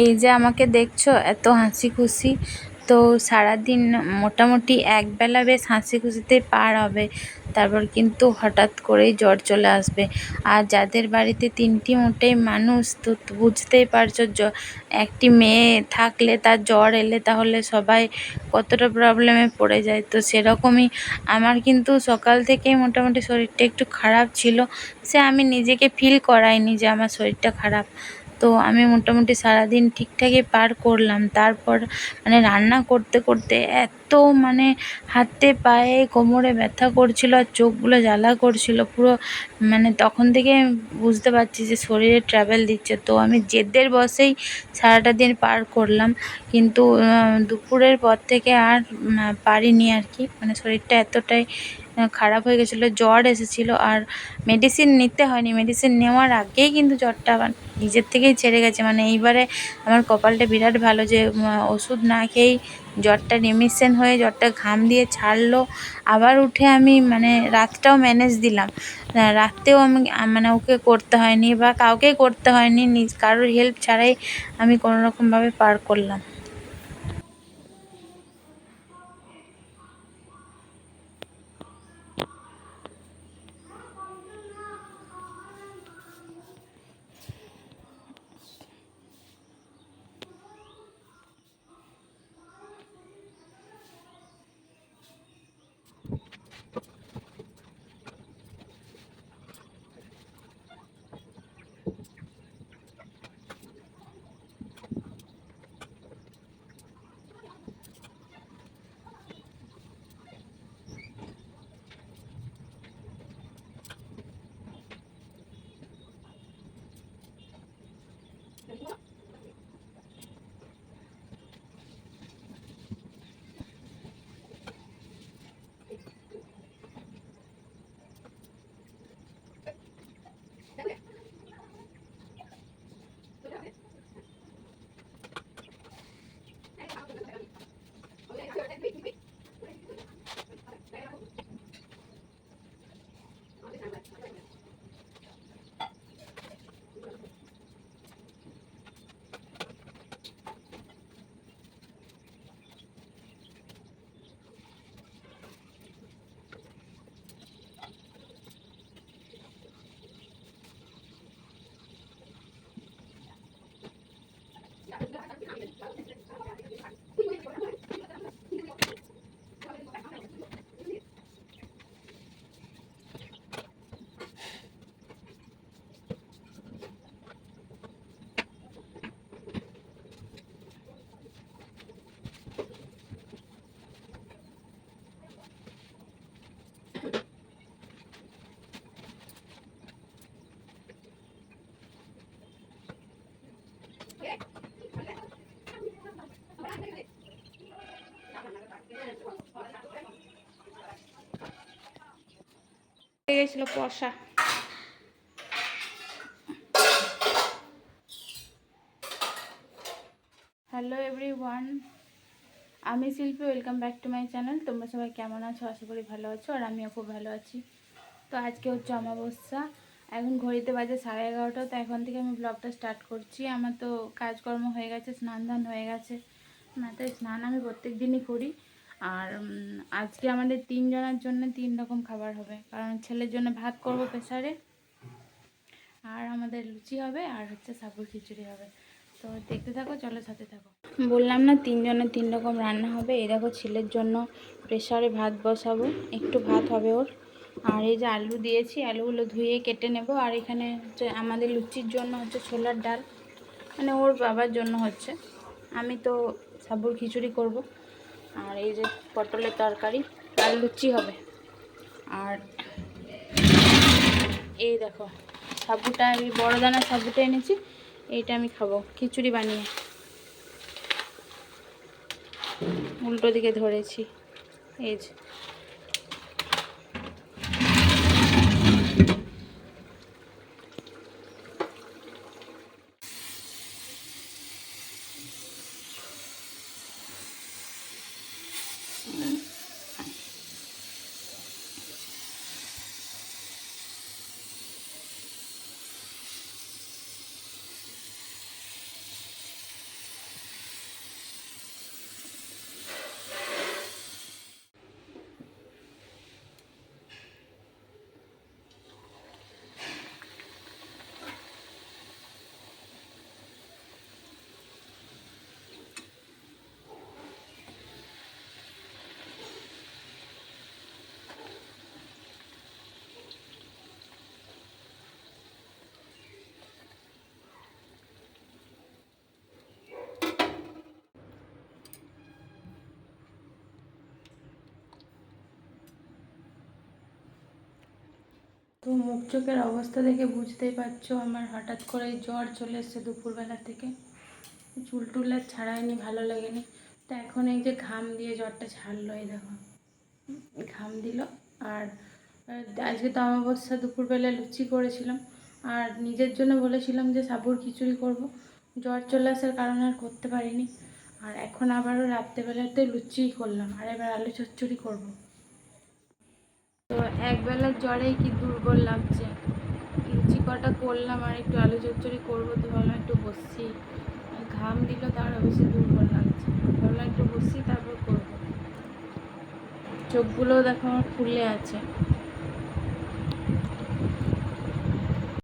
এই যে আমাকে দেখছো এত হাসি খুশি, তো সারাদিন মোটামুটি একবেলা বেশ হাসি খুশিতেই পার হবে, তারপর কিন্তু হঠাৎ করেই জ্বর চলে আসবে। আর যাদের বাড়িতে 3টি মোটেই মানুষ, তো বুঝতেই পারছো একটি মেয়ে থাকলে তার জ্বর এলে তাহলে সবাই কতটা প্রবলেমে পড়ে যায়। তো সেরকমই আমার কিন্তু সকাল থেকেই মোটামুটি শরীরটা একটু খারাপ ছিল, সে আমি নিজেকে ফিল করাইনি যে আমার শরীরটা খারাপ। তো আমি মোটামুটি সারাদিন ঠিকঠাকই পার করলাম। তারপর মানে রান্না করতে করতে এত মানে হাতে পায়ে কোমরে ব্যথা করছিল আর চোখগুলো জ্বালা করছিল পুরো, মানে তখন থেকে বুঝতে পারছি যে শরীরে ট্রাভেল দিচ্ছে। তো আমি জেদের বসেই সারাটা দিন পার করলাম, কিন্তু দুপুরের পর থেকে আর পারিনি আর কি, মানে শরীরটা এতটাই খারাপ হয়ে গেছিলো, জ্বর এসেছিলো আর মেডিসিন নিতে হয়নি, মেডিসিন নেওয়ার আগেই কিন্তু জ্বরটা আবার নিজের থেকেই ছেড়ে গেছে। মানে এইবারে আমার কপালটা বিরাট ভালো যে ওষুধ না খেয়েই জ্বরটা রিমিশন হয়ে জ্বরটা ঘাম দিয়ে ছাড়লো। আবার উঠে আমি মানে রাতটাও ম্যানেজ দিলাম, রাতেও আমি মানে ওকে করতে হয়নি বা কাউকেই করতে হয়নি, কারোর হেল্প ছাড়াই আমি কোনোরকমভাবে পার করলাম। হয়ে গেছিল কষা। হ্যালো এভরিওয়ান, আমি শিল্পী, welcome back to my channel. তোমরা সবাই কেমন আছো? আশা করি ভালো আছো, আর আমিও খুব ভালো আছি। তো আজকে হচ্ছে অমাবস্যা, এখন ঘড়িতে বাজে 11:30। তো এখন থেকে আমি ব্লগটা স্টার্ট করছি। আমার তো কাজকর্ম হয়ে গেছে, স্নান ধান হয়ে গেছে, মাথায় স্নান আমি প্রত্যেক দিনই করি। আর আজকে আমাদের 3 জনের জন্য 3 রকম খাবার হবে, কারণ ছেলের জন্য ভাত করব প্রেসারে, আর আমাদের লুচি হবে, আর হচ্ছে সাবুর খিচুড়ি হবে। তো দেখতে থাকো, চলো সাথে থাকো। বললাম না 3 জনের 3 রকম রান্না হবে। এই দেখো ছেলের জন্য প্রেসারে ভাত বসাবো, একটু ভাত হবে ওর। আর এই যে আলু দিয়েছি, আলুগুলো ধুয়ে কেটে নেব। আর এখানে হচ্ছে আমাদের লুচির জন্য হচ্ছে ছোলার ডাল, মানে ওর বাবার জন্য হচ্ছে, আমি তো সাবুর খিচুড়ি করব। আর এই যে পটলের তরকারি আর লুচি হবে। আর এই দেখো সাবুটা, এই বড় দানার সাবুটা এনেছি, এইটা আমি খাবো খিচুড়ি বানিয়ে। উল্টো দিকে ধরেছি, এই যে। মুখ চোখের অবস্থা দেখে বুঝতেই পারছো আমার হঠাৎ করে জ্বর চলে এসছে দুপুরবেলা থেকে। চুল টুল আর ছাড়ায়নি, ভালো লাগেনি। তো এখন এই যে ঘাম দিয়ে জ্বরটা ছাড়লো, এই দেখো ঘাম দিল। আর আজকে তো অমাবস্যা, দুপুরবেলা লুচি করেছিলাম আর নিজের জন্য বলেছিলাম যে সাবুর খিচুড়ি করব। জ্বর চলে আসার কারণে আর করতে পারিনি। আর এখন আবারও রাত্রেবেলাতে লুচিই করলাম, আর এবার আলু চচ্চড়ি করব। তো একবেলার জ্বরেই কি দুর্বল লাগছে। লুচি কটা করলাম আর একটু আলু চচ্চড়ি করবো, তো ভাবলাম একটু বসছি। ঘাম দিল তার বেশি দুর্বল লাগছে, ভাবলাম একটু বসছি তারপর করবো। চোখগুলোও দেখো আমার ফুলে আছে।